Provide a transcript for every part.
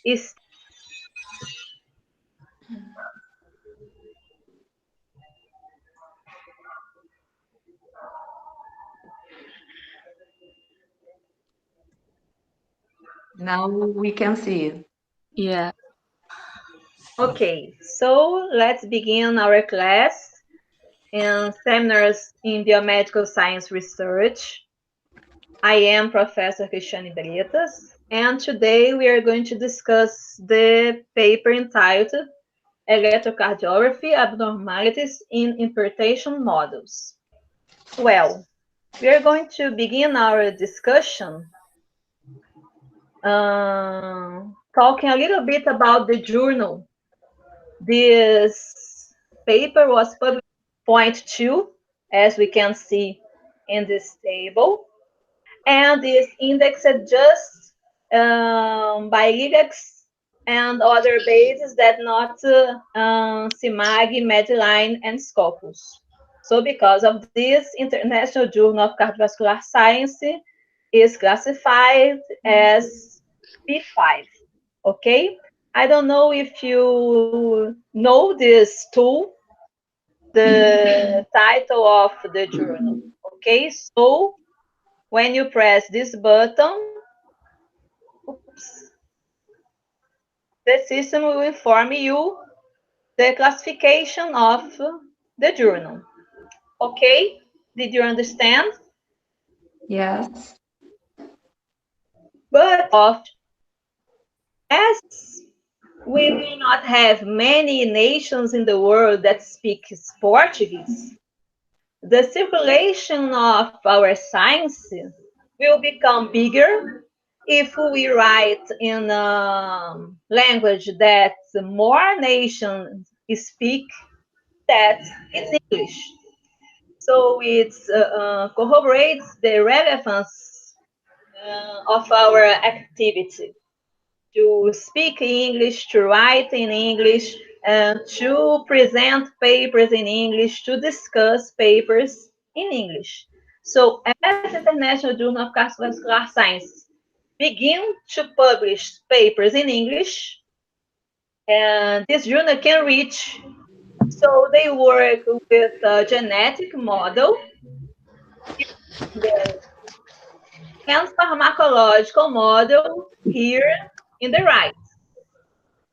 is Now we can see it. Yeah. okay. So let's begin our class in seminars in biomedical science research. I am Professor Christianne Bretas, and today we are going to discuss the paper entitled Electrocardiography Abnormalities in Implantation Models. Well, we are going to begin our discussion talking a little bit about the journal. This paper was published point 2, as we can see in this table, and is indexed just by ILEX and other bases that not CIMAG, Medline, and Scopus. So because of this, International Journal of Cardiovascular Science is classified as P5, okay? I don't know if you know this tool, the title of the journal, okay? So when you press this button, oops, the system will inform you the classification of the journal. Okay? Did you understand? Yes. But as we do not have many nations in the world that speak Portuguese, the circulation of our science will become bigger if we write in a language that more nations speak, that is English. So it corroborates the relevance of our activity to speak English, to write in English, to present papers in English, to discuss papers in English. So as International Journal of Cardiovascular Science begin to publish papers in English, and this journal can reach. So they work with a genetic model and pharmacological model here in the right.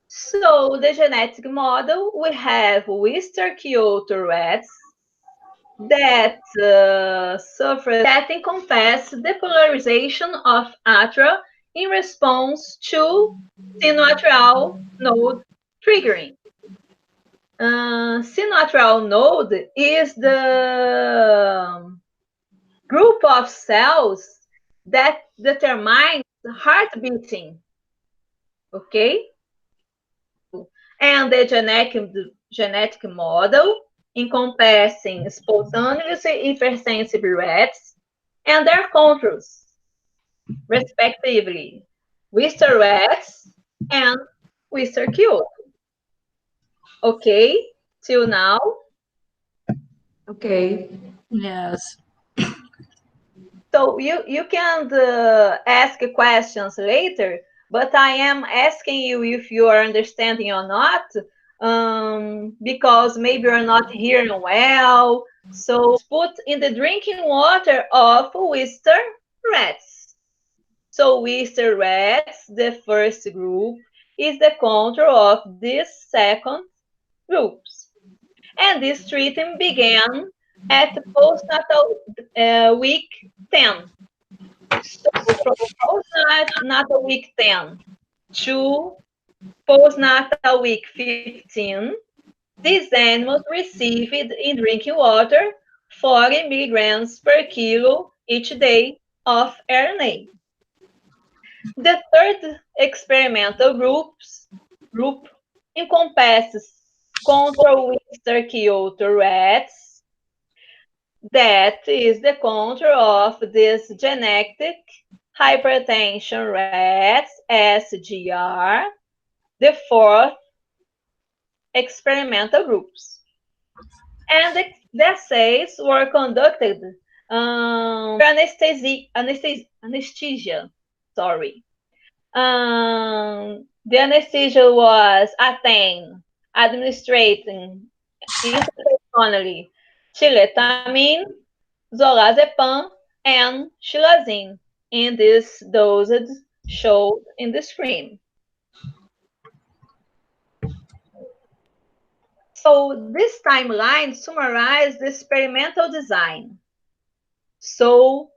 So the genetic model, we have Wister-Kyoto rats that suffer, that encompass the polarization of atria in response to sinoatrial node triggering. Sinoatrial node is the group of cells that determines heart beating, okay? And the genetic model encompassing spontaneously hypersensitive rats and their controls, respectively, Wister rats and Wister-Kyoto. Okay, till now. Okay. Yes. So you can ask questions later, but I am asking you if you are understanding or not, because maybe you're not hearing well. So put in the drinking water of Wister rats. So Wister rats, the first group, is the control of this second groups. And this treatment began at postnatal week 10. So from postnatal week 10 to postnatal week 15, these animals received in drinking water 40 milligrams per kilo each day of RNA. The third experimental group encompasses control Wister-Kyoto rats. That is the control of this genetic hypertension rats, SGR, the fourth experimental groups. And the assays were conducted anesthesia. The anesthesia was attained administrating interpersonally tiletamine, zolazepam, and xilazine in this dosage shown in the screen. So this timeline summarizes the experimental design. So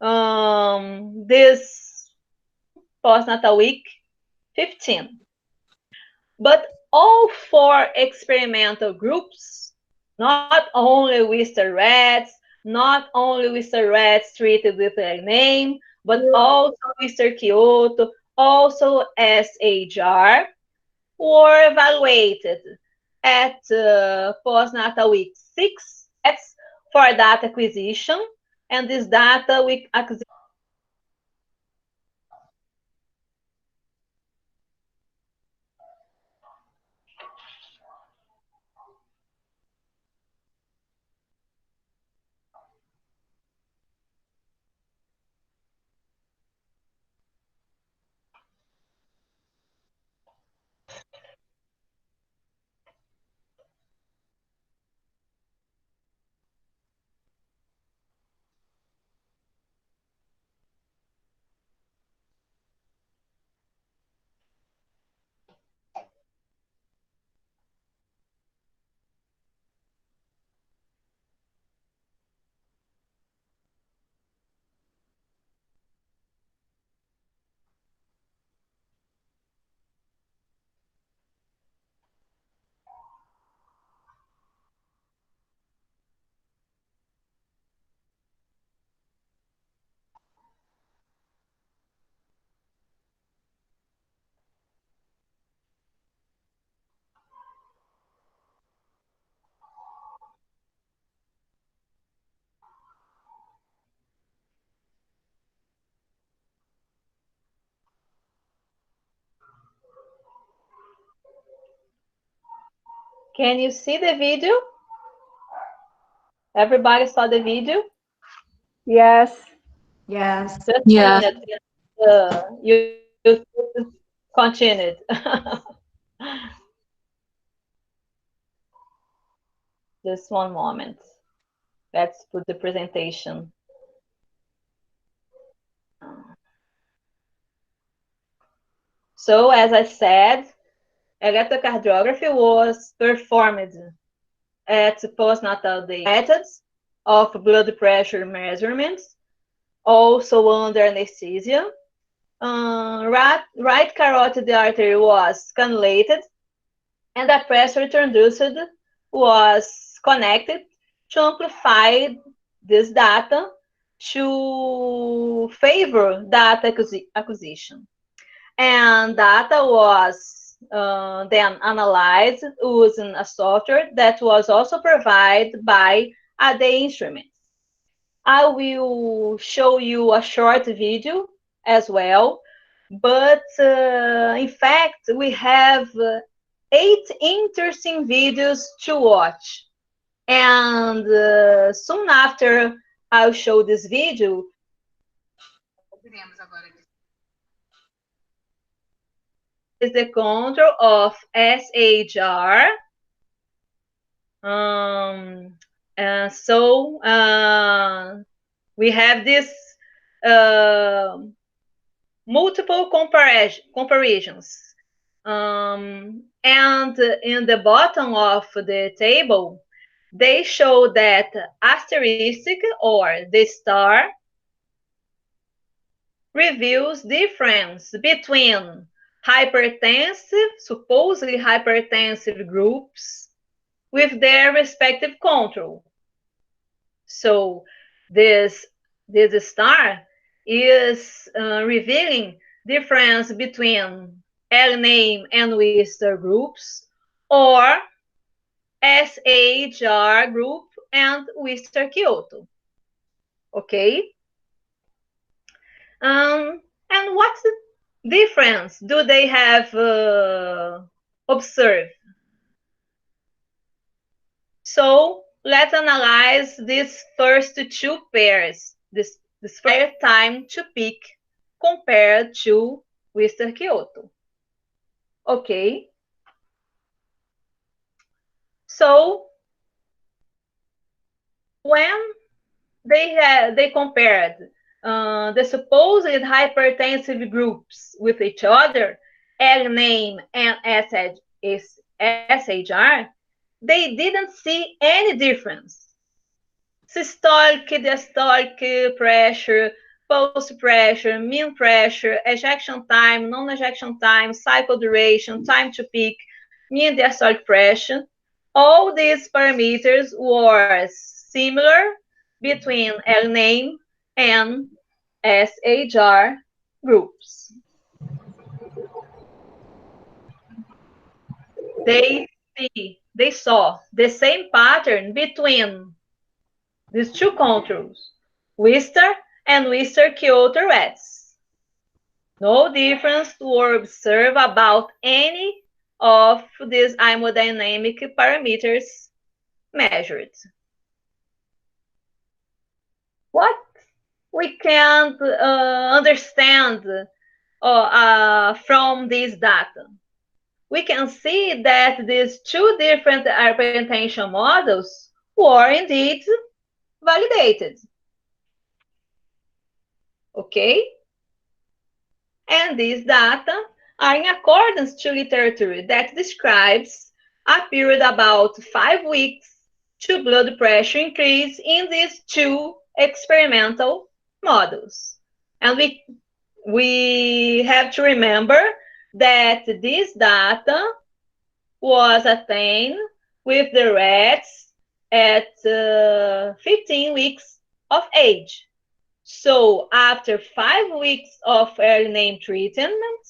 this postnatal week 15. But all 4 experimental groups, not only Worcester rats, not only Worcester rats treated with their name, but also Worcester Kyoto, also SHR, were evaluated at postnatal week 6 for data acquisition, and this data we acquisition. Can you see the video? Everybody saw the video? Yes. Yes. Just Yeah. a minute. You continued. Just one moment. Let's put the presentation. So, as I said, electrocardiography was performed at postnatal day methods of blood pressure measurements, also under anesthesia. Right carotid artery was cannulated, and the pressure transducer was connected to amplify this data to favor data acquisition. And data was then analyzed using a software that was also provided by AD Instruments. I will show you a short video as well, but in fact, we have 8 interesting videos to watch. And soon after I'll show this video, is the control of SHR. And so we have this multiple comparisons. And in the bottom of the table, they show that asterisk or the star reveals difference between hypertensive, supposedly hypertensive groups with their respective control. So this star is revealing difference between L-name and Worcester groups, or SHR group and Worcester Kyoto. Okay? And what's the difference do they have observed? So let's analyze these first 2 pairs. This first time to peak compared to Worcester Kyoto. Okay. So when they compared the supposed hypertensive groups with each other, L-name and SHR, they didn't see any difference. Systolic, diastolic pressure, pulse pressure, mean pressure, ejection time, non-ejection time, cycle duration, time to peak, mean diastolic pressure. All these parameters were similar between L-name and SHR groups. They saw the same pattern between these two controls, Wistar and Wistar-Kyoto rats. No difference were observed about any of these hemodynamic parameters measured. What we can understand from this data? We can see that these two different hypertension models were indeed validated. Okay? And these data are in accordance to literature that describes a period about 5 weeks to blood pressure increase in these two experimental models. And we have to remember that this data was attained with the rats at 15 weeks of age. So after 5 weeks of early name treatment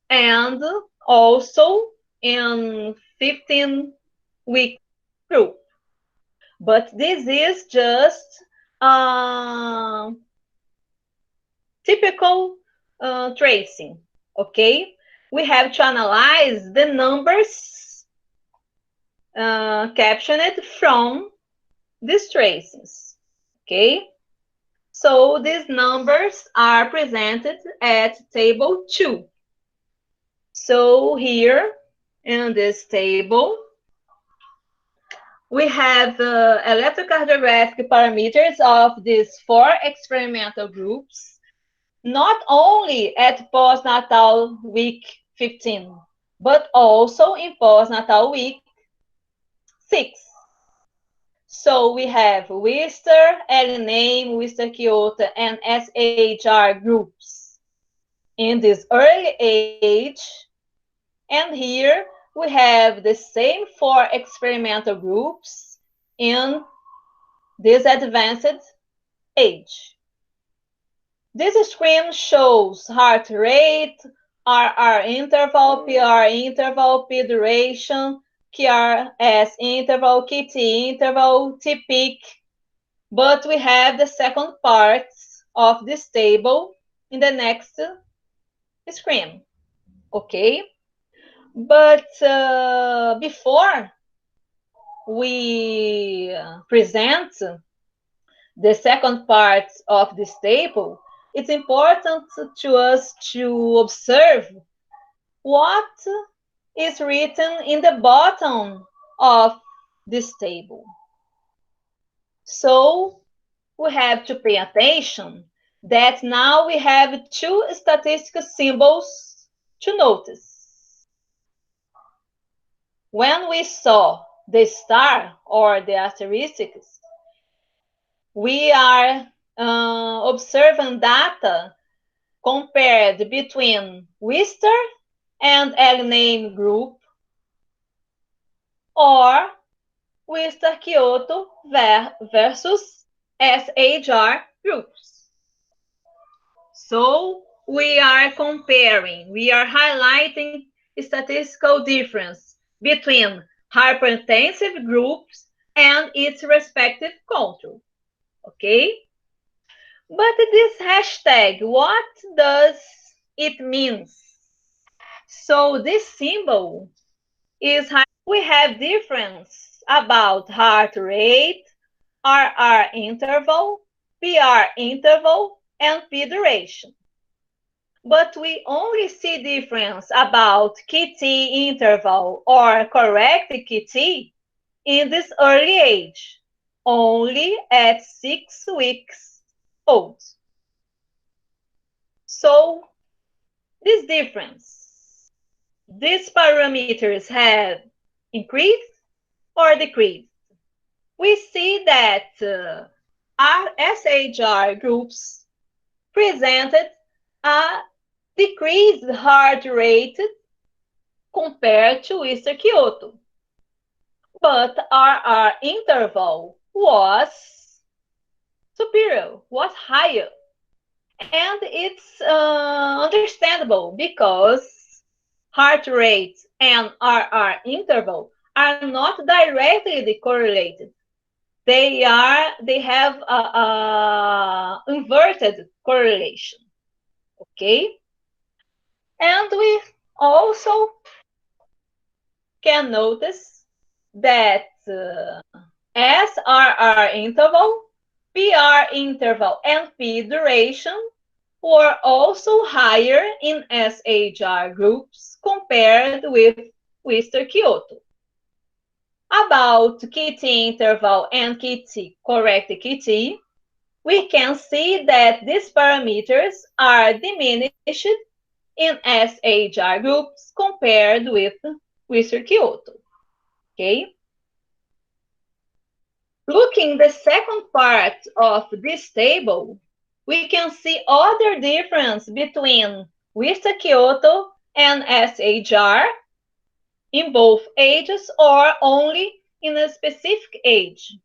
and also in 15-week group. But this is just typical tracing, okay? We have to analyze the numbers captured from these tracings, okay? So these numbers are presented at table 2. So here in this table, we have electrocardiographic parameters of these 4 experimental groups, not only at postnatal week 15, but also in postnatal week 6. So we have Wistar, L-name, Wistar-Kyoto, and SHR groups in this early age. And here we have the same 4 experimental groups in this advanced age. This screen shows heart rate, RR interval, PR interval, P duration, QRS interval, KT interval, T peak, but we have the second part of this table in the next screen, okay? But before we present the second part of this table, it's important to us to observe what is written in the bottom of this table. So we have to pay attention that now we have 2 statistical symbols to notice. When we saw the star or the asterisks, we are observing data compared between Wistar and L-name group or Wistar-Kyoto versus SHR groups. So we are comparing, we are highlighting statistical difference between hypertensive groups and its respective control. Okay? But this hashtag, what does it mean? So this symbol is we have difference about heart rate, RR interval, PR interval, and P duration. but we only see difference about KT interval or correct KT in this early age, only at 6 weeks old. So this difference, these parameters have increased or decreased. We see that our SHR groups presented a decreased heart rate compared to Easter Kyoto. But our interval was superior, was higher. And it's understandable because heart rate and RR interval are not directly correlated. They have a inverted correlation. Okay? And we also can notice that SRR interval, PR interval, and P duration were also higher in SHR groups compared with Easter Kyoto. About KT interval and KT, correct KT, we can see that these parameters are diminished in SHR groups compared with Easter Kyoto. Okay? Looking the second part of this table, we can see other difference between Easter Kyoto and SHR in both ages or only in a specific age.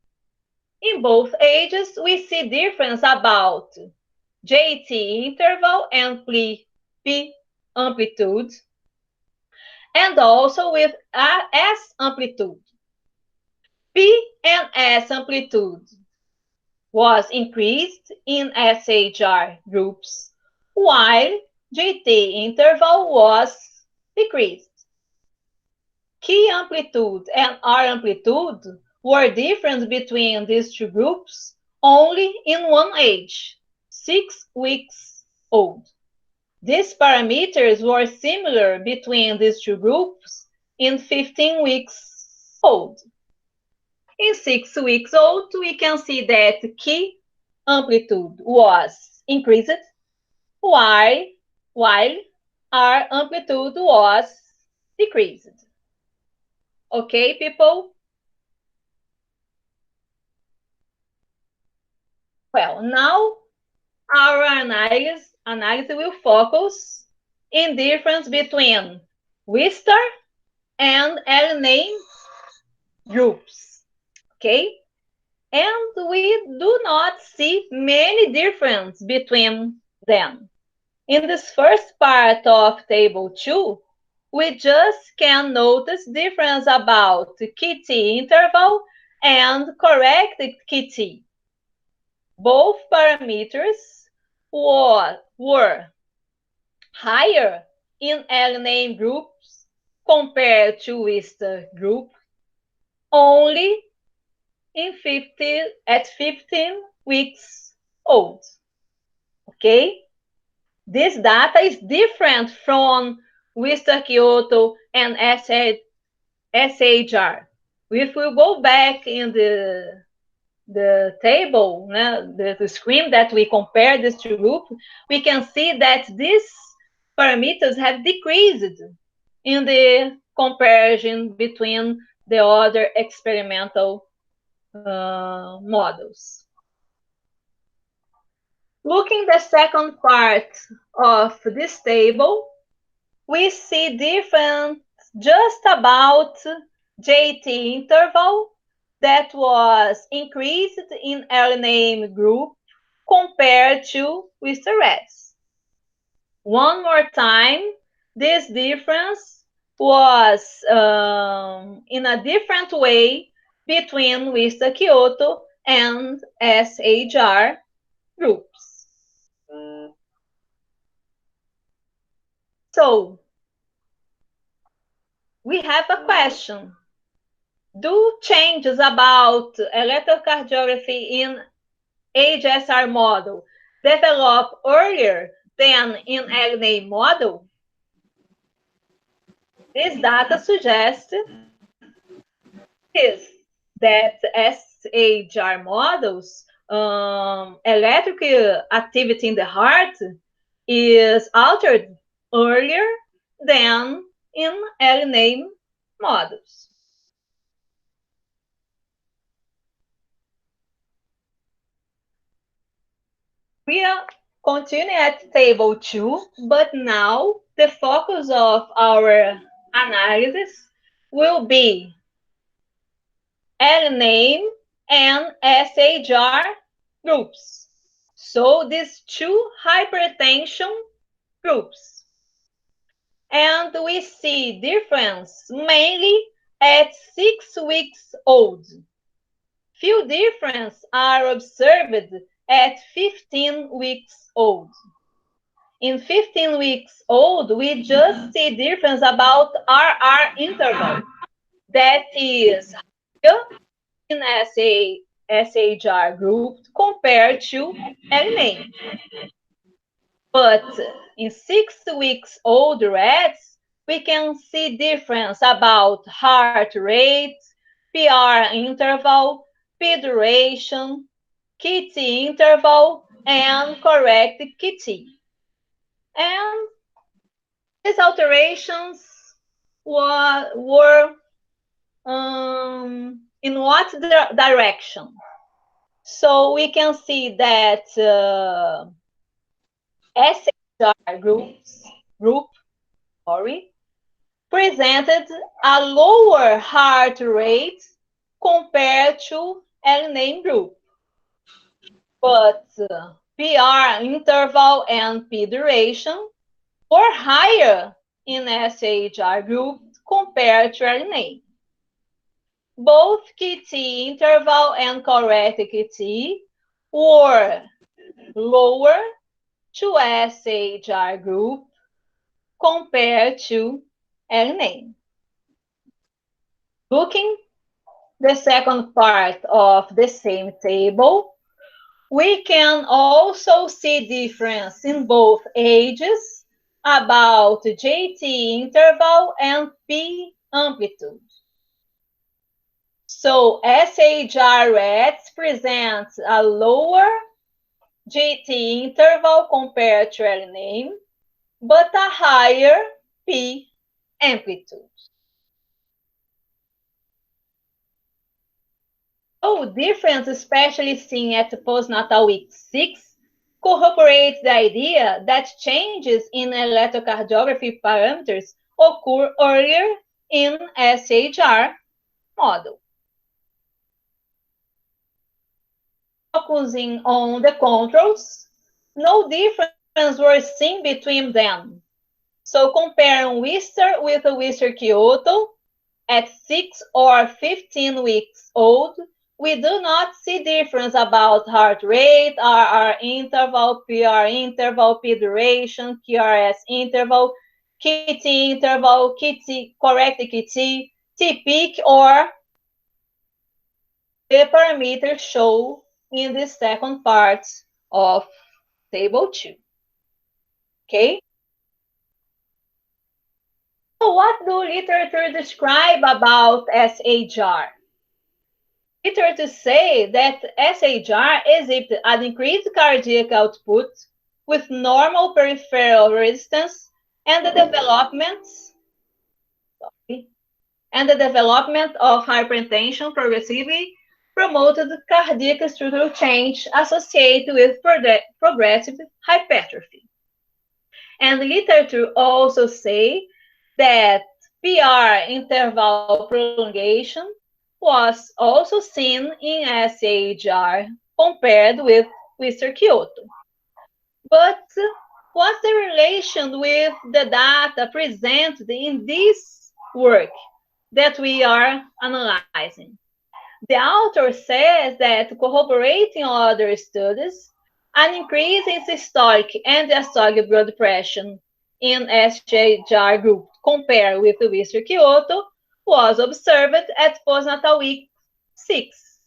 In both ages, we see difference about JT interval and P amplitude, and also with S amplitude. P and S amplitude was increased in SHR groups, while JT interval was decreased. Key amplitude and R amplitude were different between these two groups only in one age, 6 weeks old. These parameters were similar between these two groups in 15 weeks old. In 6 weeks old, we can see that key amplitude was increased, while R amplitude was decreased. Okay, people? Well, now our analysis will focus in difference between Wister and L-name groups. Okay? And we do not see many difference between them. In this first part of table 2, we just can notice difference about KT interval and corrected KT. Both parameters were higher in L-name groups compared to Wister group, only at 15 weeks old. Okay? This data is different from Wister Kyoto and SHR. If we go back in the table, the screen that we compare these two groups, we can see that these parameters have decreased in the comparison between the other experimental models. Looking the second part of this table, we see difference just about JT interval that was increased in L-name group compared to Wister-S. One more time, this difference was in a different way between Wister Kyoto and SHR groups. So, we have a question. Do changes about electrocardiography in HSR model develop earlier than in LNA model, this data suggests is that SHR models, electric activity in the heart is altered earlier than in LNA models. We are continuing at table 2, but now the focus of our analysis will be LNA and SHR groups. So these two hypertension groups. And we see difference mainly at 6 weeks old. Few difference are observed at 15 weeks old. In 15 weeks old, we just see difference about RR interval. That is in SHR group compared to LNA. But in 6 weeks old rats, we can see difference about heart rate, PR interval, P duration, KT interval, and correct KT. And these alterations were in what direction? So we can see that SHR group presented a lower heart rate compared to LNA group. But PR interval and P duration were higher in SHR group compared to LNA. Both KT interval and correct KT were lower to SHR group compared to LNA. Looking the second part of the same table, we can also see difference in both ages about JT interval and P amplitude. So SHR rats present a lower JT interval compared to LNA, but a higher P amplitude. So difference, especially seen at postnatal week 6, corroborates the idea that changes in electrocardiography parameters occur earlier in SHR model. Focusing on the controls, no difference were seen between them. So comparing Worcester with Worcester Kyoto at 6 or 15 weeks old, we do not see difference about heart rate, RR interval, PR interval, P duration, QRS interval, KT interval, KT, correct KT, T peak, or the parameters shown in the second part of table 2. Okay? So what do literature describe about SHR? Literature say that SHR exhibits an increased cardiac output with normal peripheral resistance and the development of hypertension progressively promoted cardiac structural change associated with progressive hypertrophy. And literature also say that PR interval prolongation was also seen in SHR compared with Worcester Kyoto. But what's the relation with the data presented in this work that we are analyzing? The author says that corroborating other studies, an increase in systolic and diastolic blood pressure in SHR group compared with the Worcester Kyoto was observed at postnatal week 6.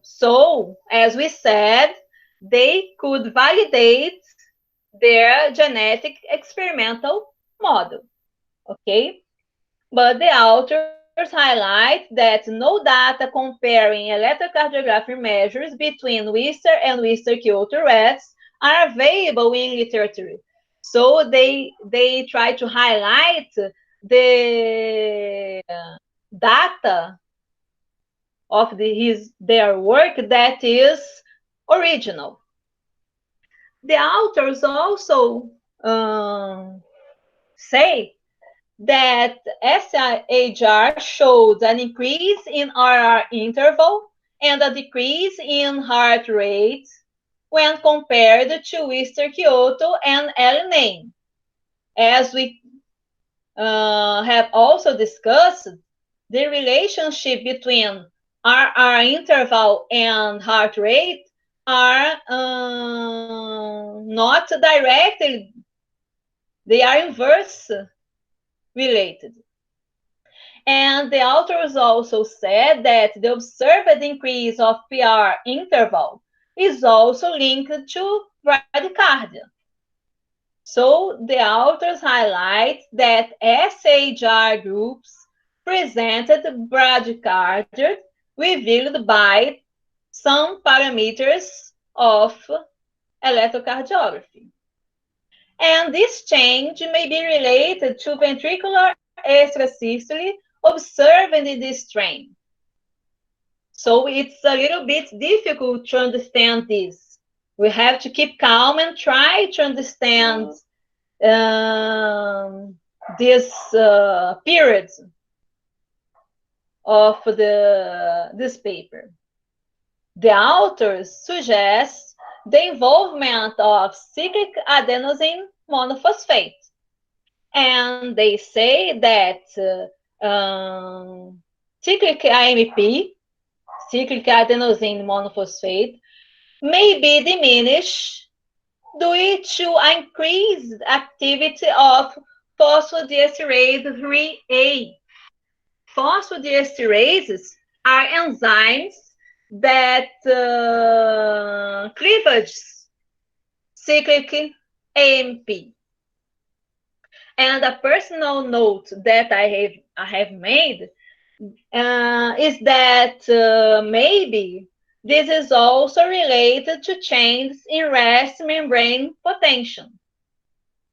So, as we said, they could validate their genetic experimental model. Okay? But the authors highlight that no data comparing electrocardiography measures between Worcester and Worcester Kyoto rats are available in literature. So they try to highlight the data of their work that is original. The authors also say that SIHR showed an increase in RR interval and a decrease in heart rate when compared to Worcester Kyoto and L9. As we have also discussed, the relationship between RR interval and heart rate are not directly, they are inverse related. And the authors also said that the observed increase of PR interval is also linked to bradycardia. So the authors highlight that SHR groups presented bradycardia revealed by some parameters of electrocardiography. And this change may be related to ventricular extrasystole observed in this strain. So it's a little bit difficult to understand this. We have to keep calm and try to understand this period of this paper. The authors suggest the involvement of cyclic adenosine monophosphate. And they say that cyclic AMP, cyclic adenosine monophosphate, may be diminished due to increased activity of phosphodiesterase 3A. Phosphodiesterases are enzymes that cleavage cyclic AMP. And a personal note that I have made is that maybe this is also related to changes in rest membrane potential.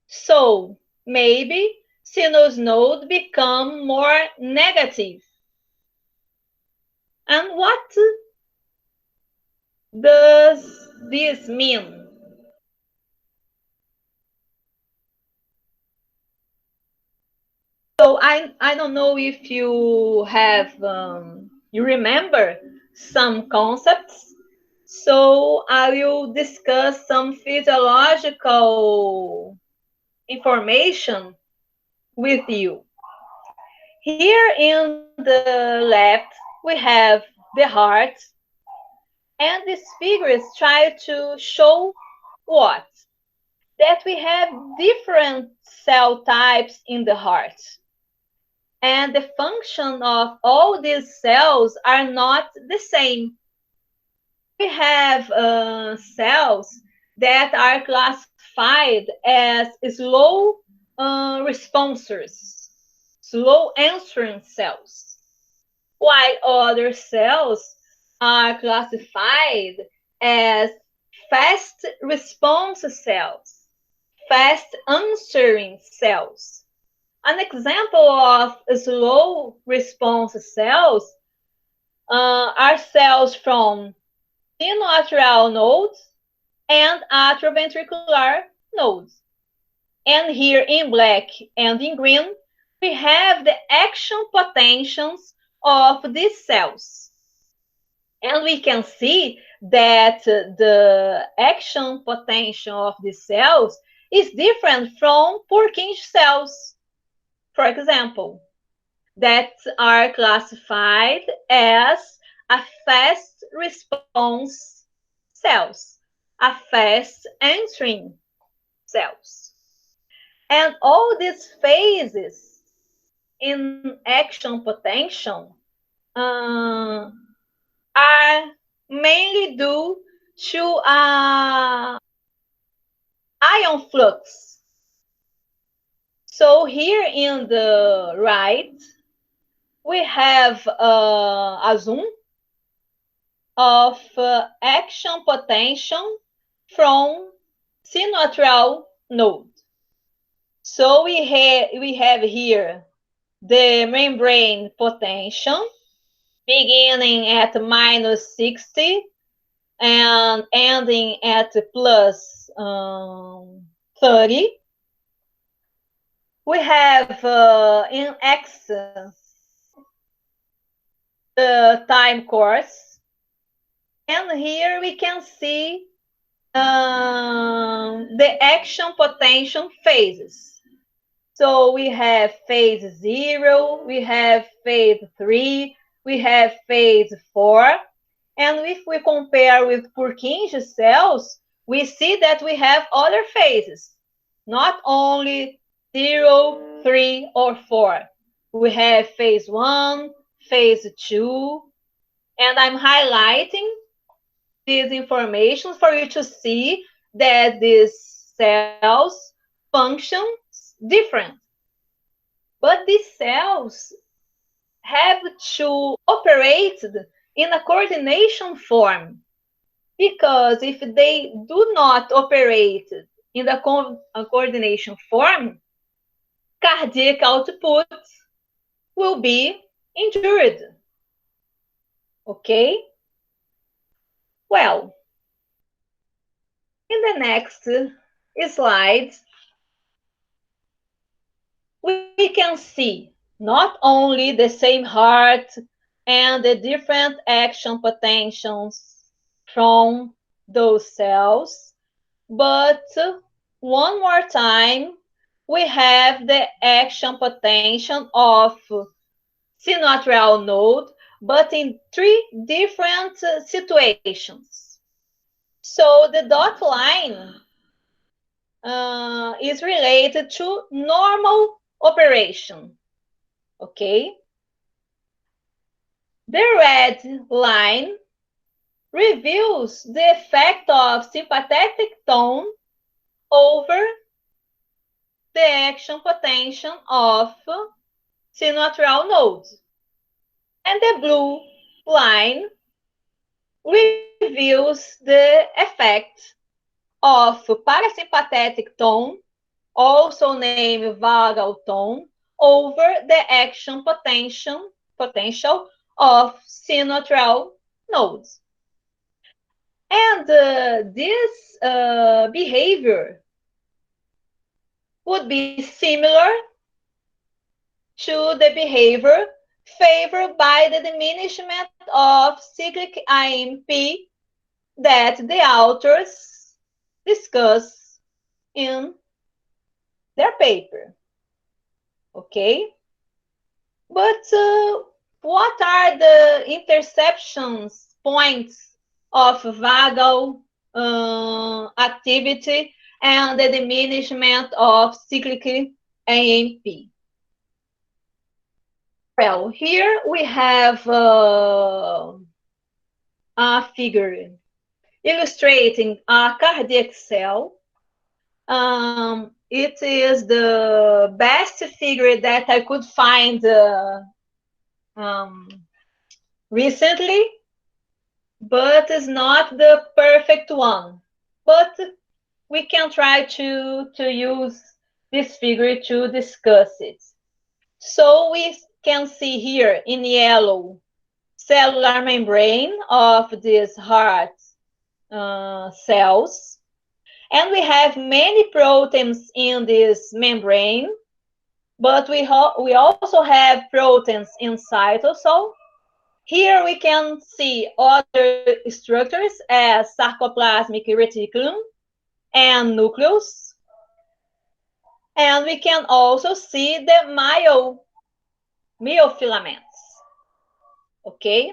So maybe sinus node become more negative. And what does this mean? So I don't know if you have you remember some concepts. So I will discuss some physiological information with you. Here in the left we have the heart, and these figures try to show what? That we have different cell types in the heart. And the function of all these cells are not the same. We have cells that are classified as slow responders, slow answering cells, while other cells are classified as fast response cells, fast answering cells. An example of slow response cells are cells from sinoatrial nodes and atrioventricular nodes. And here in black and in green, we have the action potentials of these cells. And we can see that the action potential of these cells is different from Purkinje cells, for example, that are classified as a fast response cells, a fast answering cells. And all these phases in action potential are mainly due to ion flux. So here in the right, we have a zoom of action potential from sinoatrial node. So we have here the membrane potential beginning at -60 and ending at plus 30. We have in axis the time course, and here we can see the action potential phases. So we have phase 0, we have phase 3, we have phase 4, and if we compare with Purkinje cells, we see that we have other phases, not only 0, 3, or 4. We have phase 1, phase 2, and I'm highlighting these information for you to see that these cells function different. But these cells have to operate in a coordination form, because if they do not operate in the coordination form, cardiac output will be injured. Okay? Well, in the next slide, we can see not only the same heart and the different action potentials from those cells, but one more time, we have the action potential of sinoatrial node, but in 3 different situations. So the dot line is related to normal operation, okay? The red line reveals the effect of sympathetic tone over the action potential of sinoatrial nodes. And the blue line reveals the effect of parasympathetic tone, also named vagal tone, over the action potential of sinoatrial nodes. And this behavior would be similar to the behavior favored by the diminishment of cyclic IMP that the authors discuss in their paper. Okay? But what are the interceptions points of vagal activity and the diminishment of cyclic AMP? Well, here we have a figure illustrating a cardiac cell. It is the best figure that I could find recently, but it's not the perfect one. But we can try to use this figure to discuss it. So we can see here in yellow cellular membrane of these heart cells. And we have many proteins in this membrane, but we also have proteins in cytosol. Here we can see other structures as sarcoplasmic reticulum and nucleus. And we can also see the myofilaments. Okay?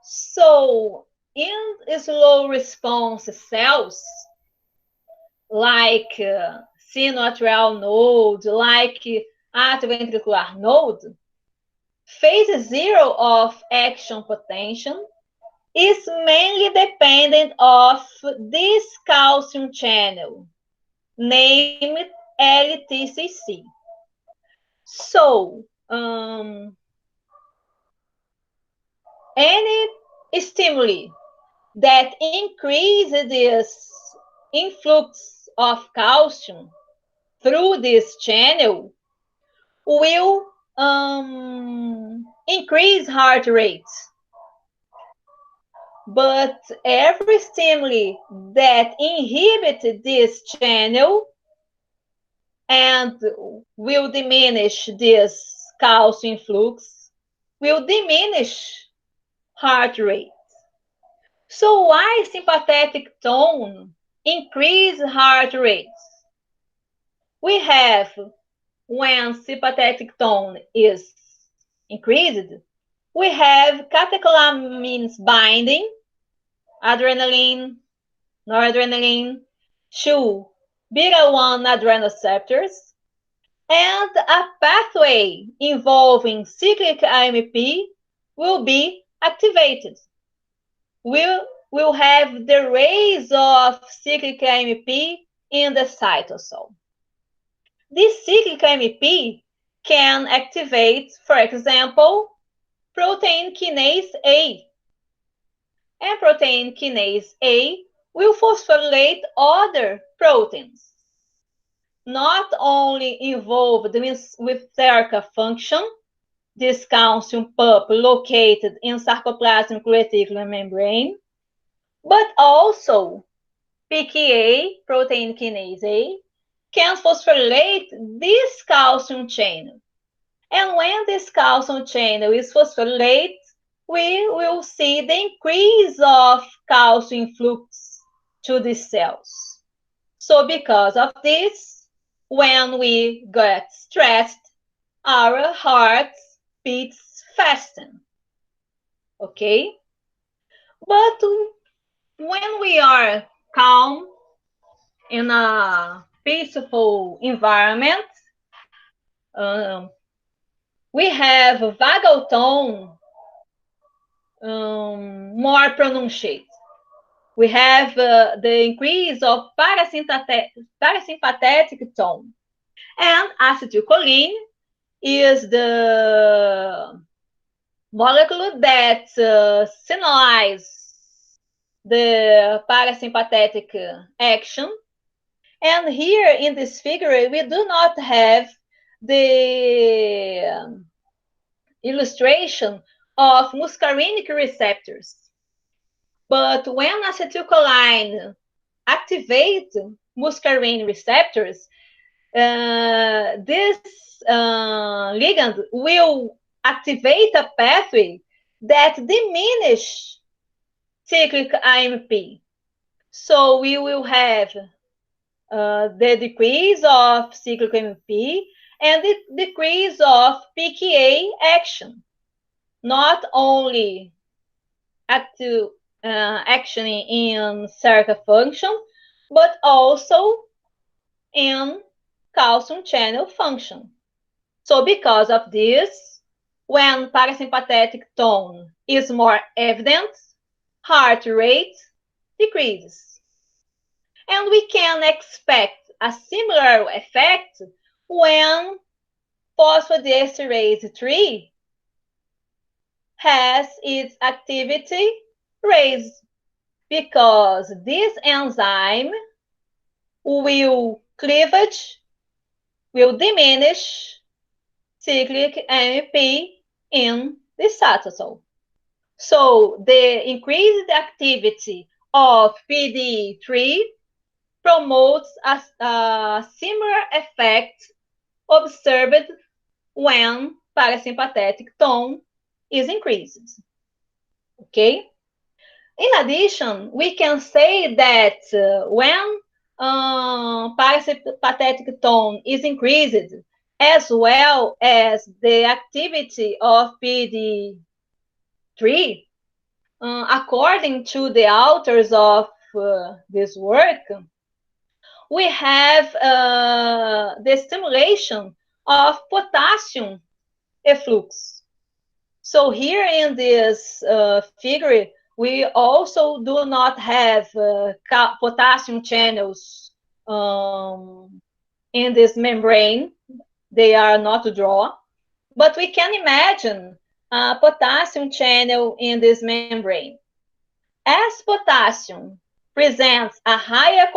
So in slow response cells, like sinoatrial node, like atrioventricular node, phase 0 of action potential is mainly dependent of this calcium channel, named LTCC. So, any stimuli that increase this influx of calcium through this channel will increase heart rate. But every stimuli that inhibit this channel and will diminish this calcium influx will diminish heart rate. So why sympathetic tone increase heart rates? We have, when sympathetic tone is increased, we have catecholamines binding, adrenaline, noradrenaline, to beta-1 adrenoceptors, and a pathway involving cyclic AMP will be activated. We'll have the raise of cyclic AMP in the cytosol. This cyclic AMP can activate, for example, protein kinase A. And protein kinase A will phosphorylate other proteins, not only involved with TERCA function, this calcium pump located in sarcoplasmic reticular membrane, but also PKA, protein kinase A, can phosphorylate this calcium channel. And when this calcium channel is phosphorylated, we will see the increase of calcium influx to the cells. So because of this, when we get stressed, our heart beats faster. Okay? But when we are calm in a peaceful environment, we have vagal tone more pronounced. We have the increase of parasympathetic tone. And acetylcholine is the molecule that signalizes the parasympathetic action. And here in this figure, we do not have the illustration of muscarinic receptors. But when acetylcholine activates muscarine receptors, this ligand will activate a pathway that diminishes cyclic AMP. So we will have the decrease of cyclic AMP and the decrease of PKA action, not only actioning in TERCA function, but also in calcium channel function. So because of this, when parasympathetic tone is more evident, heart rate decreases. And we can expect a similar effect when phosphodiesterase 3 has its activity raised, because this enzyme will diminish cyclic AMP in the cytosol. So the increased activity of PDE3 promotes a similar effect observed when parasympathetic tone is increased. Okay? In addition, we can say that when parasympathetic tone is increased, as well as the activity of PD3, according to the authors of this work, we have the stimulation of potassium efflux. So here in this figure, we also do not have potassium channels in this membrane. They are not drawn, but we can imagine a potassium channel in this membrane. As potassium presents a higher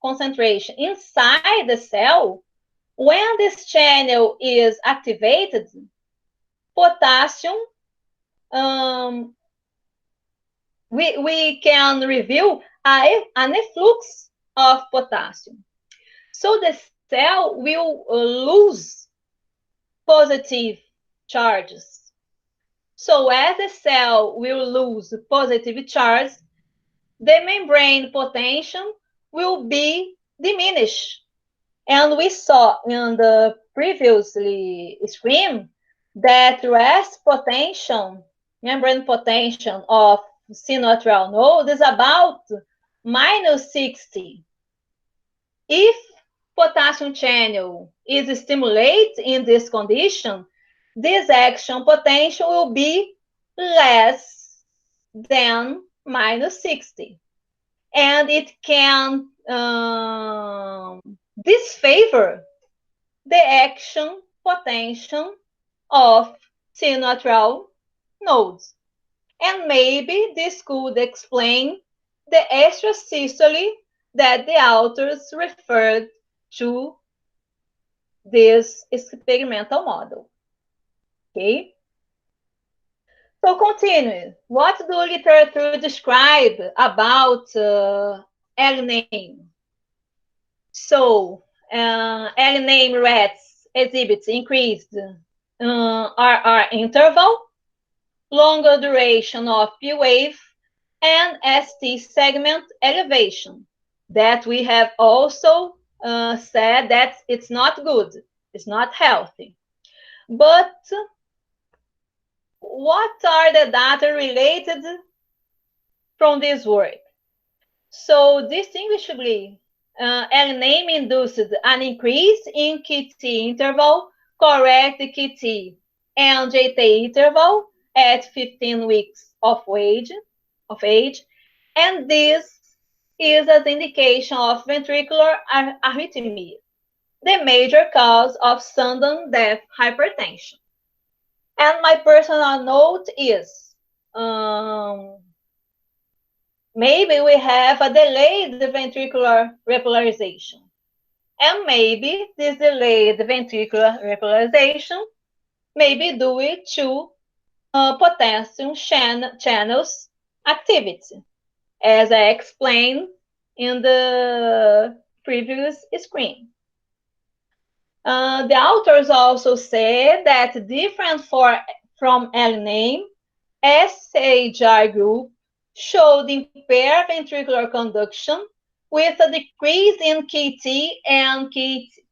concentration inside the cell, when this channel is activated, potassium, we can review an efflux of potassium. So the cell will lose positive charges. So as the cell will lose positive charge, the membrane potential will be diminished. And we saw in the previously screen that rest potential, membrane potential of sinoatrial node is about -60. If potassium channel is stimulated in this condition, this action potential will be less than -60. And it can disfavor the action potential of sinoatrial nodes. And maybe this could explain the extrasystole that the authors referred to this experimental model. Okay? So continue. What do literature describe about L-name? So L-name rats exhibits increased RR interval, longer duration of P wave, and ST segment elevation. That we have also said that it's not good, it's not healthy. But what are the data related from this work? So distinguishably, L-name induced an increase in KT interval, correct KT, and JT interval at 15 weeks of age, and this is an indication of ventricular arrhythmia, the major cause of sudden death hypertension. And my personal note is, maybe we have a delayed ventricular repolarization. And maybe this delayed ventricular repolarization may be due to potassium channels activity, as I explained in the previous screen. The authors also say that different from L-name, SHR group showed impaired ventricular conduction with a decrease in KT and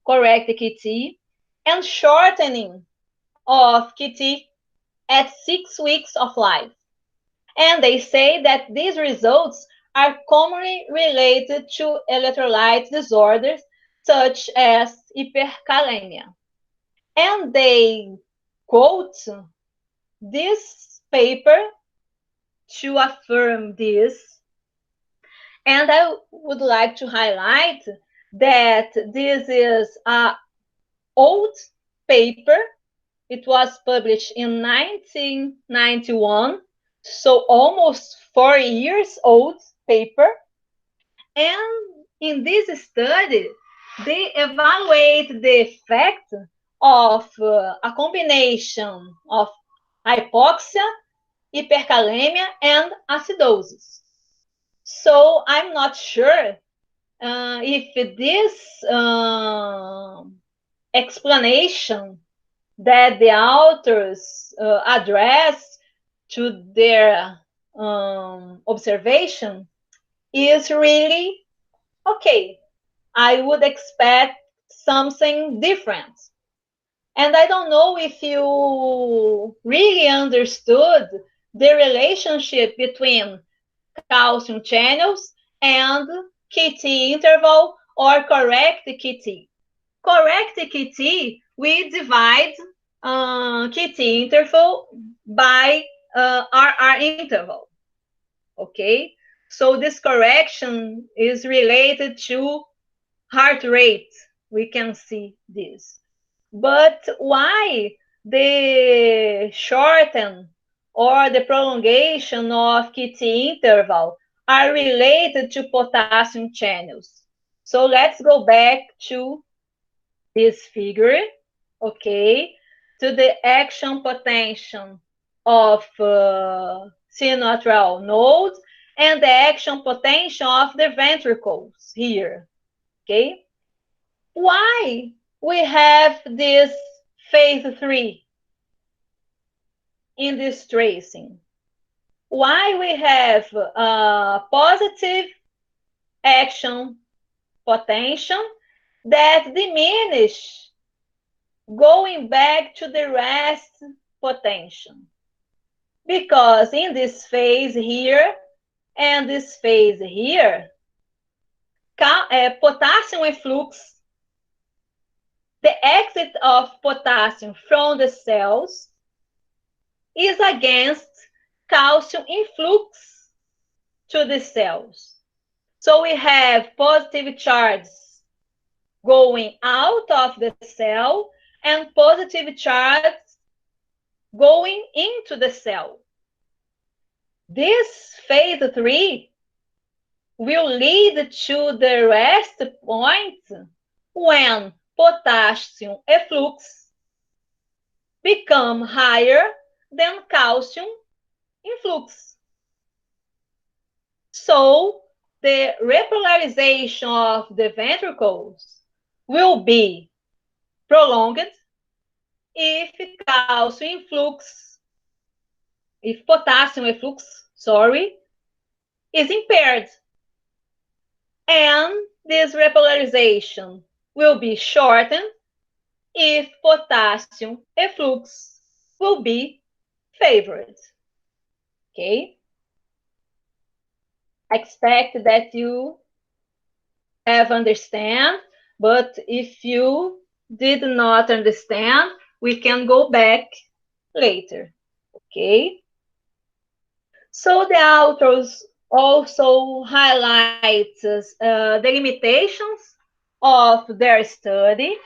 correct KT and shortening of KT at 6 weeks of life. And they say that these results are commonly related to electrolyte disorders such as hyperkalemia. And they quote this paper to affirm this. And I would like to highlight that this is an old paper. It was published in 1991, so almost 4 years old paper. And in this study, they evaluate the effect of a combination of hypoxia, hyperkalemia, and acidosis. So I'm not sure if this explanation that the authors address to their observation is really okay. I would expect something different. And I don't know if you really understood the relationship between calcium channels and KT interval or correct KT. Correct KT, we divide KT interval by RR interval. okay? So this correction is related to heart rate. We can see this. But why the shorten or the prolongation of QT interval are related to potassium channels? So let's go back to this figure, okay, to the action potential of sinotral nodes and the action potential of the ventricles here, okay? Why we have this phase 3 in this tracing? Why we have positive action potential that diminish going back to the rest potential? Because in this phase here and this phase here, potassium efflux, the exit of potassium from the cells, is against calcium influx to the cells. So we have positive charges going out of the cell and positive charges going into the cell. This phase 3 will lead to the rest point when potassium efflux become higher than calcium influx. So the repolarization of the ventricles will be prolonged if calcium influx, if potassium efflux, is impaired. And this repolarization will be shortened if potassium efflux will be favored. Okay? I expect that you have understand, but if you did not understand, we can go back later. Okay? So the authors also highlight the limitations of their study,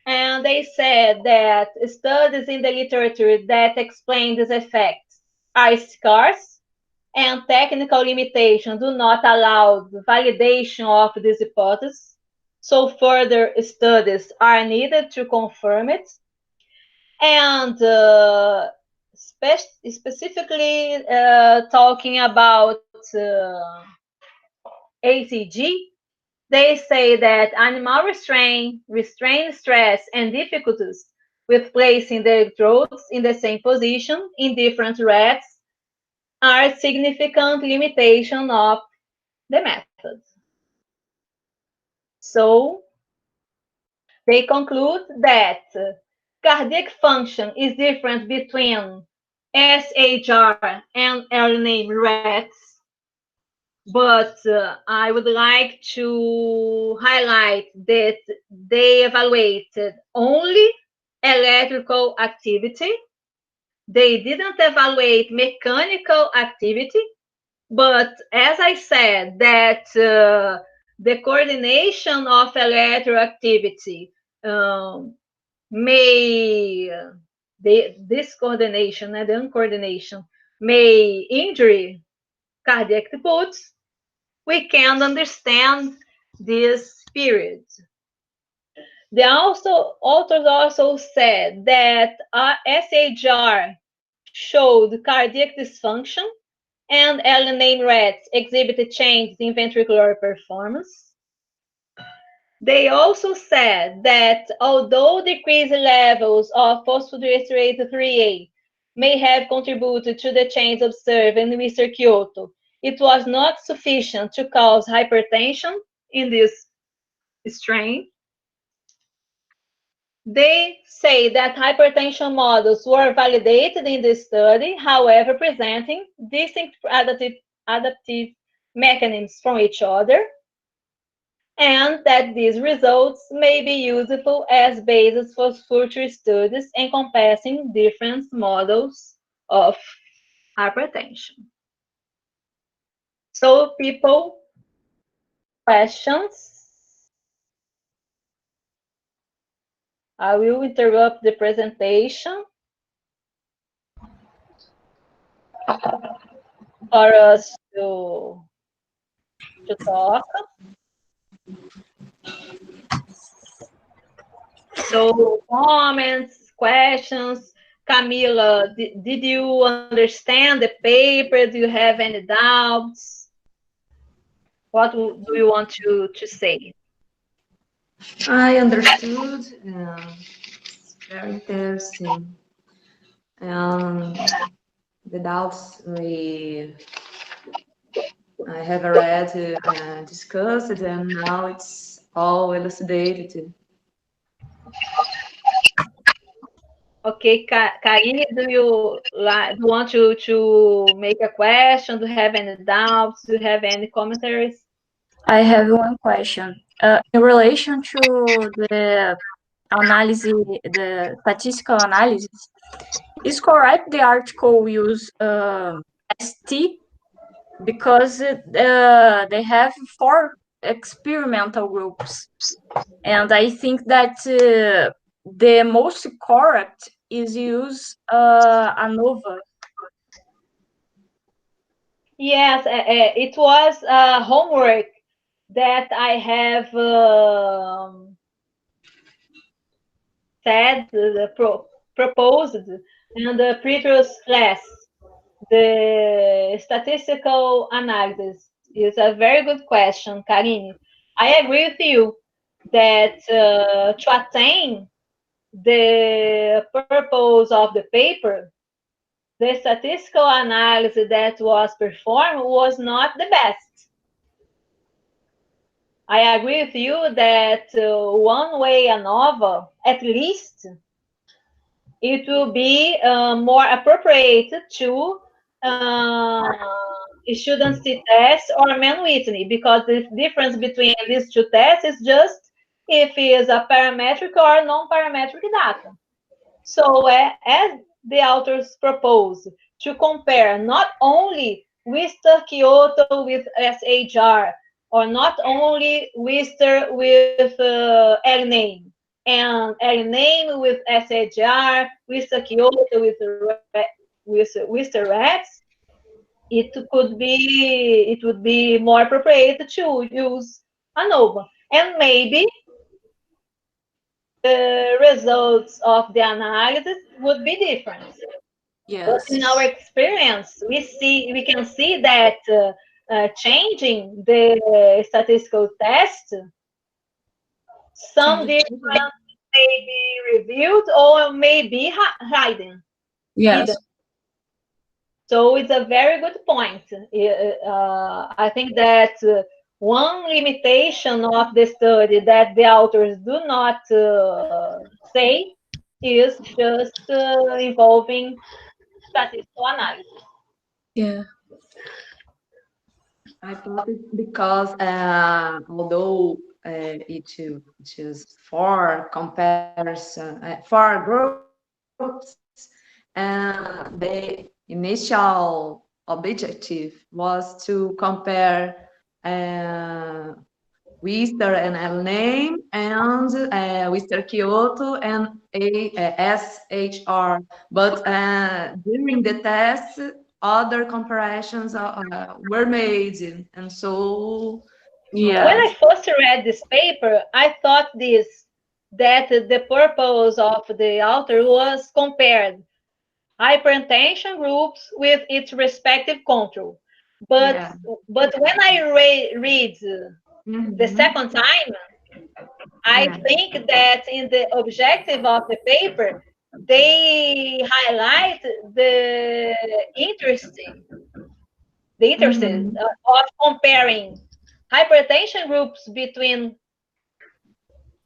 and they said that studies in the literature that explain this effect are scarce, and technical limitations do not allow the validation of this hypothesis, so further studies are needed to confirm it. And specifically talking about ACG, they say that animal restraint stress, and difficulties with placing the electrodes in the same position in different rats are significant limitation of the method. So they conclude that cardiac function is different between SHR and early-name rats, but I would like to highlight that they evaluated only electrical activity. They didn't evaluate mechanical activity, but as I said, that the coordination of electroactivity this coordination and uncoordination may injure cardiac outputs, we can understand this period. The authors also said that SHR showed cardiac dysfunction and early-name rats exhibited changes in ventricular performance. They also said that although decreased levels of phosphodiesterase 3A may have contributed to the change observed in Mr. Kyoto, it was not sufficient to cause hypertension in this strain. They say that hypertension models were validated in this study, however, presenting distinct adaptive mechanisms from each other, and that these results may be useful as basis for future studies encompassing different models of hypertension. So people, questions. I will interrupt the presentation for us to talk. So comments, questions. Camila, did you understand the paper? Do you have any doubts? What do you want to say? I understood. It's very interesting. The doubts I have already discussed, and now it's all elucidated. Okay, Karine, do you want to make a question? Do you have any doubts? Do you have any commentaries? I have one question. In relation to the analysis, the statistical analysis, is correct the article use ST because they have 4 experimental groups, and I think that the most correct is use ANOVA. Yes, it was homework that I have said, proposed in the previous class. The statistical analysis is a very good question, Karine. I agree with you that to attain the purpose of the paper, the statistical analysis that was performed was not the best. I agree with you that one way ANOVA, at least, it will be more appropriate to student test or man Whitney, because the difference between these two tests is just if it is a parametric or non-parametric data. So as the authors propose to compare not only Wister Kyoto with SHR, or not only Wister with name, and name with SHR, Wister Kyoto with Wister Rex, it would be more appropriate to use ANOVA. And maybe the results of the analysis would be different. Yes. But in our experience, we can see that changing the statistical test, some difference may be revealed or may be hidden. Yes. So it's a very good point. I think that one limitation of the study that the authors do not say is just involving statistical analysis. Yeah. I thought it because although it is for comparison, for groups, the initial objective was to compare Wister and El name and Wister Kyoto and SHR. But during the test, other comparisons were made, and so Yeah. When I first read this paper, I thought that the purpose of the author was compared hypertension groups with its respective control. But yeah. when I read the second time, I Yeah. think that in the objective of the paper, they highlight the interest of comparing hypertension groups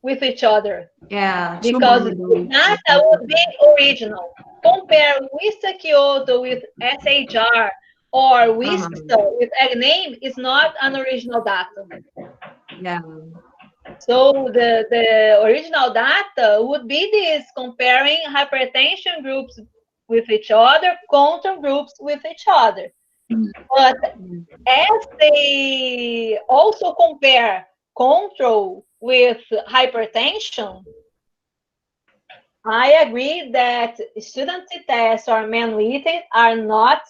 with each other, Yeah, because tumor the groups. data would be original. Compare Wister Kyoto with SHR or Wister with egg name is not an original data. Yeah. So the original data would be this, comparing hypertension groups with each other, control groups with each other. But as they also compare control with hypertension, I agree that student tests or manual tests are not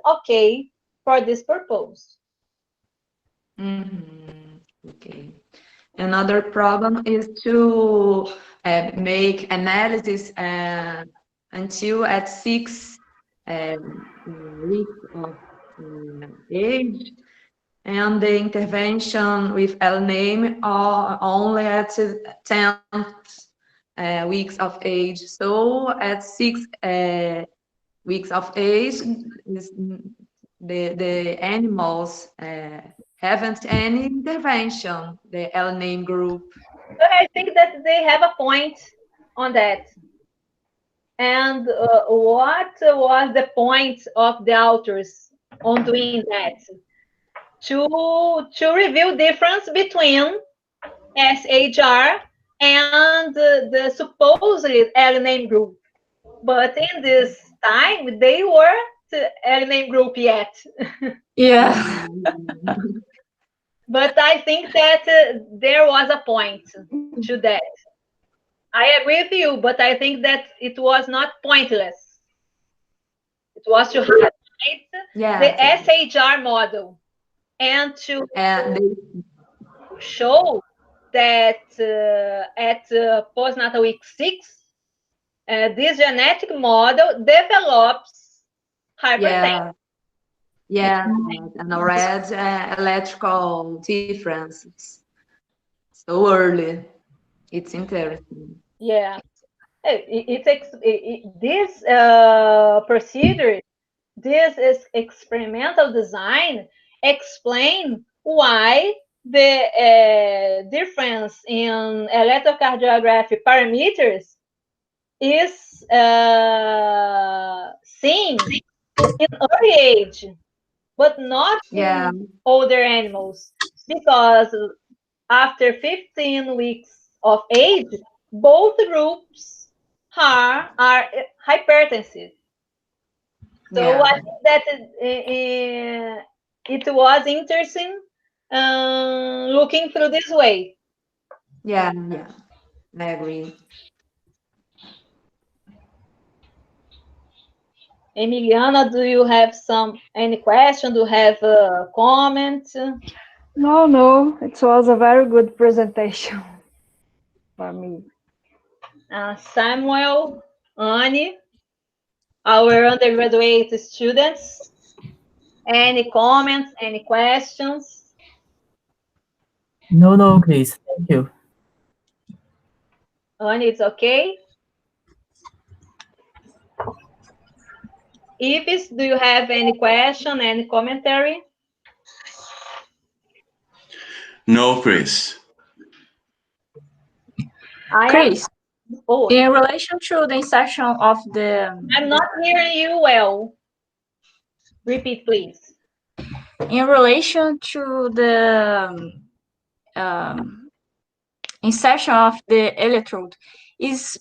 okay for this purpose. Okay. Another problem is to make analysis until at 6 weeks of age, and the intervention with L name are only at 10 weeks of age. So at 6 weeks of age, the animals haven't any intervention, the L name group. But I think that they have a point on that. And what was the point of the authors on doing that? To reveal difference between SHR and the supposed L name group. But in this time, they weren't L name group yet. Yeah. But I think that there was a point to that. I agree with you, but I think that it was not pointless. It was to highlight the SHR model and to show that at postnatal week 6, this genetic model develops hypertension. And red electrical differences so early. It's interesting. Yeah, this procedure, this is experimental design, explain why the difference in electrocardiography parameters is seen in early age, but not in older animals, because after 15 weeks of age, both groups are hypertensive. So I think that it was interesting looking through this way. Yeah, I agree. Emiliana, do you have any question? Do you have a comment? No, it was a very good presentation for me. Samuel, Annie, our undergraduate students, any comments, any questions? No, Chris, thank you. Annie, it's okay? Ives, do you have any question, any commentary? No, Chris. Chris, in relation to the insertion of the... I'm not hearing you well. Repeat, please. In relation to the insertion of the electrode, is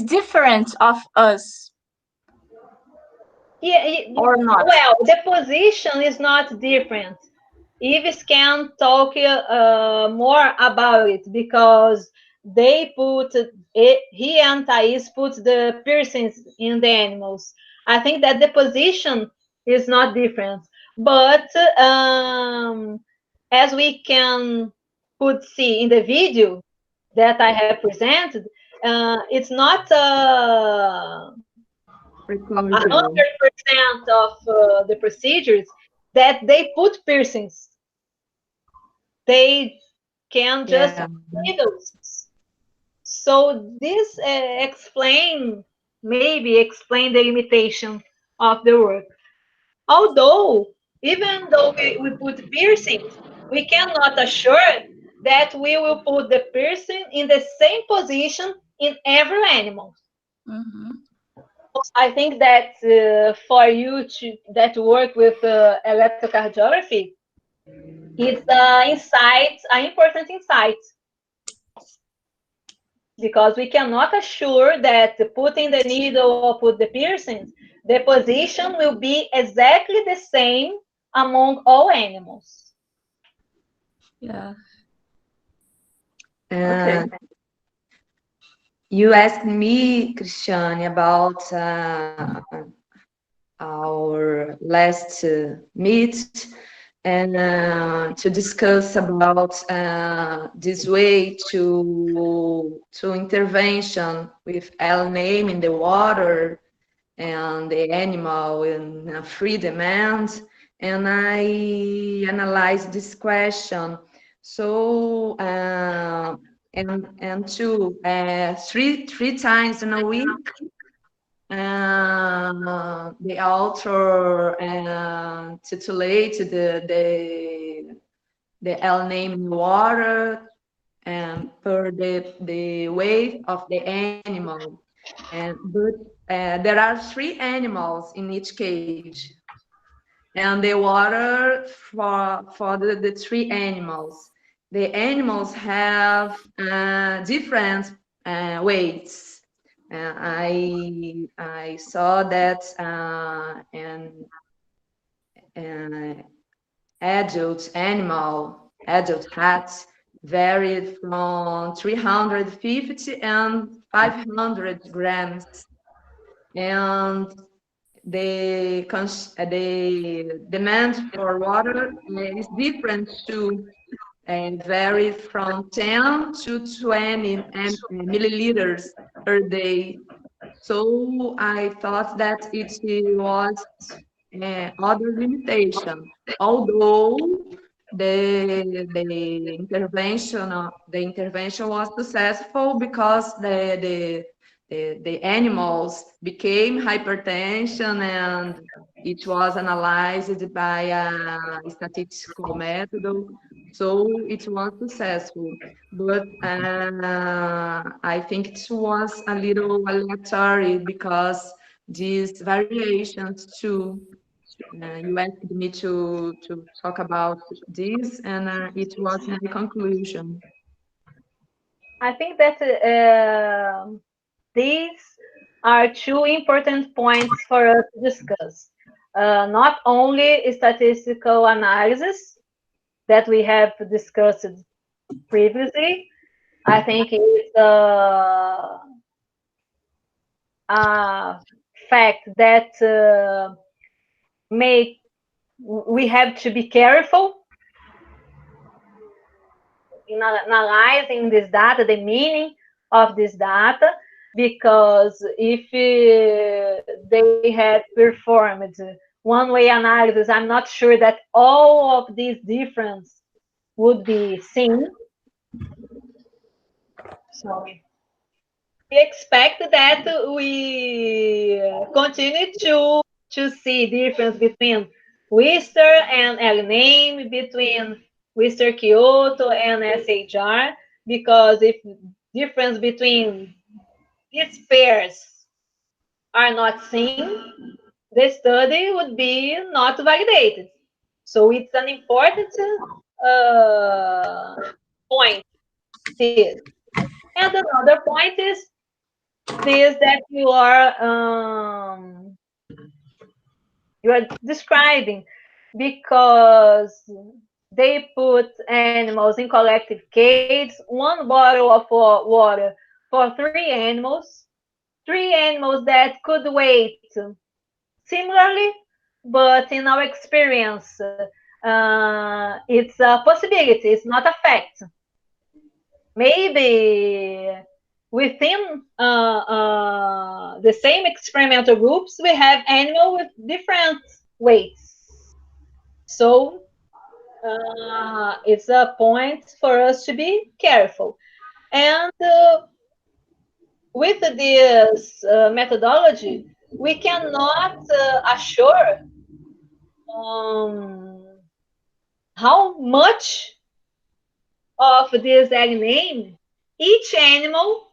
different of us? Or not? Well, the position is not different. Ives can talk more about it, because they put he and Thais put the piercings in the animals. I think that the position is not different, but as we can see in the video that I have presented, it's not 100% of the procedures that they put piercings. They can just needles. So this maybe explain the limitation of the work. Although, even though we put piercings, we cannot assure that we will put the piercing in the same position in every animal. I think that for you that work with electrocardiography, it's an important insight, because we cannot assure that putting the needle or put the piercings, the position will be exactly the same among all animals. Yeah. Okay. You asked me, Christiane, about our last meet and to discuss about this way to intervention with L name in the water and the animal in free demand, and I analyzed this question. So and two, three times in a week, the author titulated the L name in water and per the weight of the animal. But there are three animals in each cage, and the water for the three animals. The animals have different weights. I saw that an adult animal, adult rats, varied from 350 and 500 grams, and the demand for water is different too, and varied from 10 to 20 milliliters per day. So I thought that it was other limitation, although the intervention was successful because the animals became hypertension, and it was analyzed by a statistical method, so it was successful. But I think it was a little aleatory because these variations too. You asked me to talk about this, and it was my conclusion. I think that these are two important points for us to discuss. Not only statistical analysis that we have discussed previously. I think it's a fact that we have to be careful in analyzing this data, the meaning of this data, because if they had performed one-way analysis, I'm not sure that all of these differences would be seen. So we expect that we continue to see difference between Wister and LNAME, between Wister Kyoto and SHR, because if difference between these pairs are not seen, the study would be not validated. So it's an important point. This. And another point is this that you are describing, because they put animals in collective cages, one bottle of water for three animals that could weigh similarly, but in our experience, it's a possibility, it's not a fact. Maybe within the same experimental groups, we have animals with different weights. So it's a point for us to be careful. And with this methodology, we cannot assure how much of this egg name each animal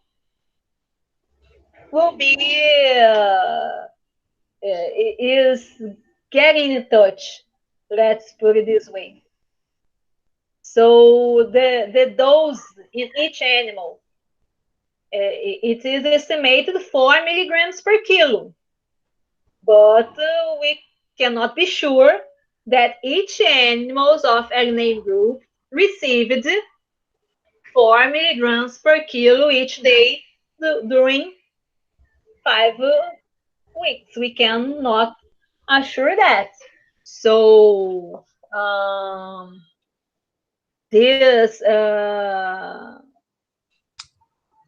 will be is getting in touch. Let's put it this way. So the dose in each animal, it is estimated 4 milligrams per kilo. but we cannot be sure that each animals of alien group received 4 milligrams per kilo each day during 5 weeks. We cannot assure that. So this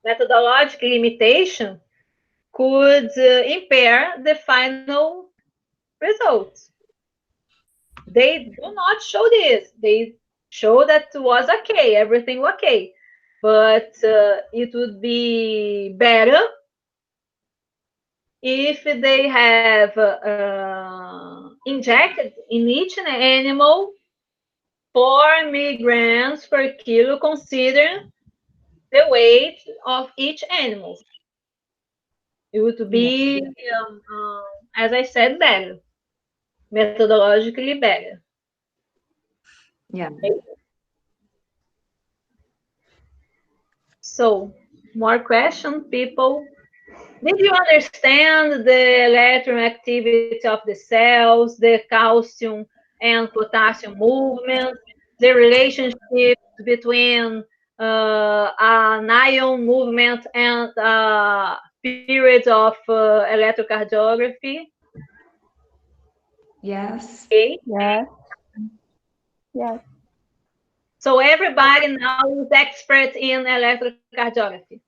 methodological limitation could impair the final result. They do not show this. They show that it was okay, everything okay. But it would be better if they have injected in each animal 4 milligrams per kilo, considering the weight of each animal. It would be, as I said, better, methodologically better. Yeah. So, more questions, people? Did you understand the electroactivity of the cells, the calcium and potassium movement, the relationship between an ion movement and periods of electrocardiography? Yes. Okay. Yes. Yes. So everybody now is expert in electrocardiography.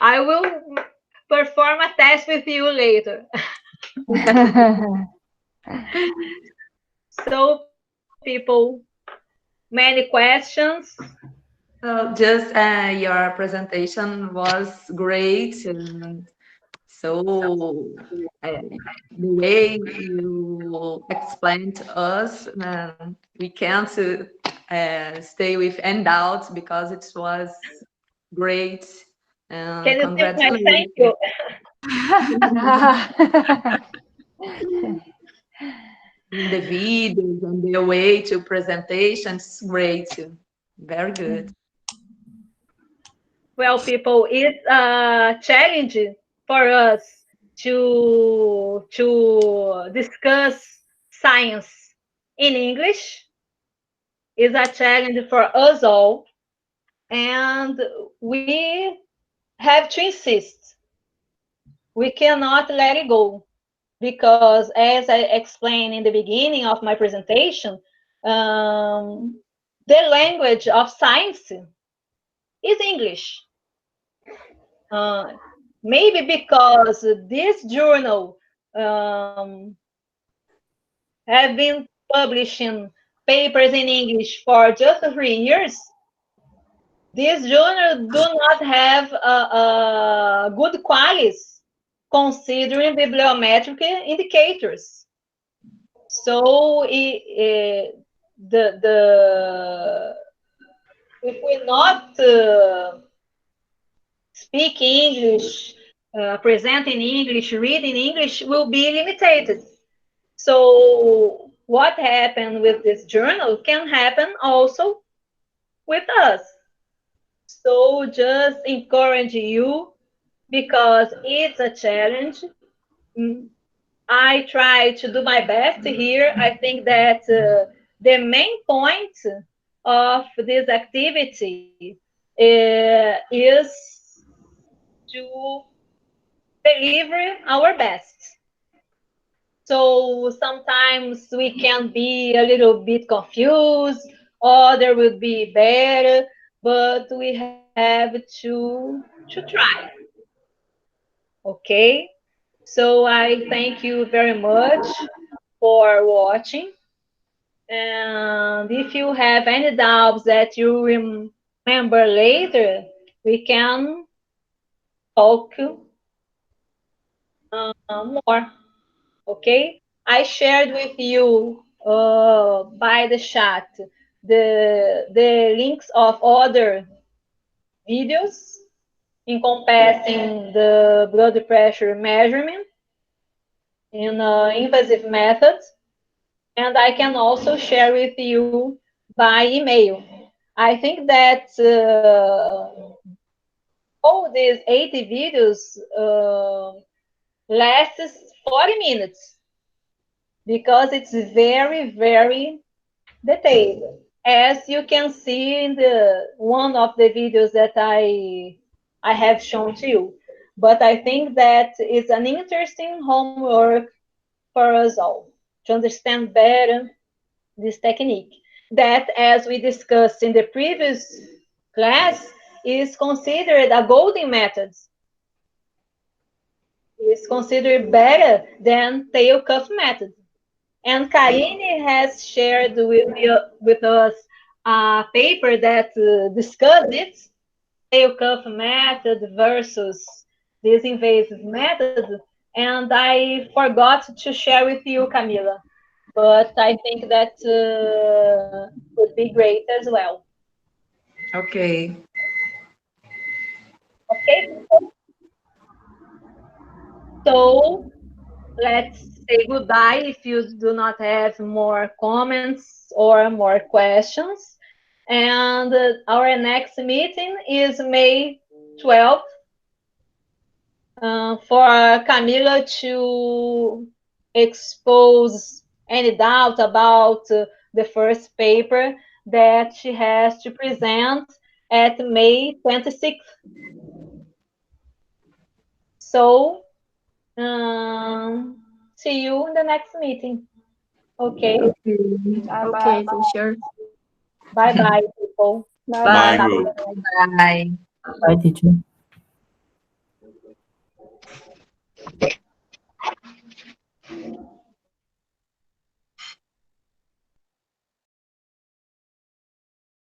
I will perform a test with you later. So, people, many questions? Just your presentation was great. And so the way you explained to us, we can't stay with any doubts because it was great. Can you take my Congratulations. thank you? The videos and the way to presentations, great. Very good. Well, people, it's a challenge for us to discuss science in English. It's a challenge for us all, and we have to insist. We cannot let it go, because as I explained in the beginning of my presentation, the language of science is English. Maybe because this journal have been publishing papers in English for just 3 years, this journal do not have good qualities considering bibliometric indicators. So if we not speak English, present in English, read in English, will be limited. So what happened with this journal can happen also with us. So just encourage you, because it's a challenge. I try to do my best here. I think that the main point of this activity is to deliver our best. So sometimes we can be a little bit confused, or there will be better, but we have to try. Okay? So I thank you very much for watching. And if you have any doubts that you remember later, we can talk more. Okay? I shared with you by the chat the links of other videos encompassing the blood pressure measurement in invasive methods, and I can also share with you by email. I think that all these 80 videos lasts 40 minutes because it's very, very detailed. As you can see in the one of the videos that I have shown to you. But I think that it's an interesting homework for us all to understand better this technique that, as we discussed in the previous class, is considered a golden method. It's considered better than tail cuff method. And Karine has shared with us a paper that discussed it, tail cuff method versus this invasive method, and I forgot to share with you, Camila. But I think that would be great as well. Okay. Okay. So let's say goodbye if you do not have more comments or more questions. And our next meeting is May 12th for Camila to expose any doubt about the first paper that she has to present at May 26th. So, see you in the next meeting. Okay. Okay, teacher. Bye-bye, people. Bye, group. Bye. Bye, teacher.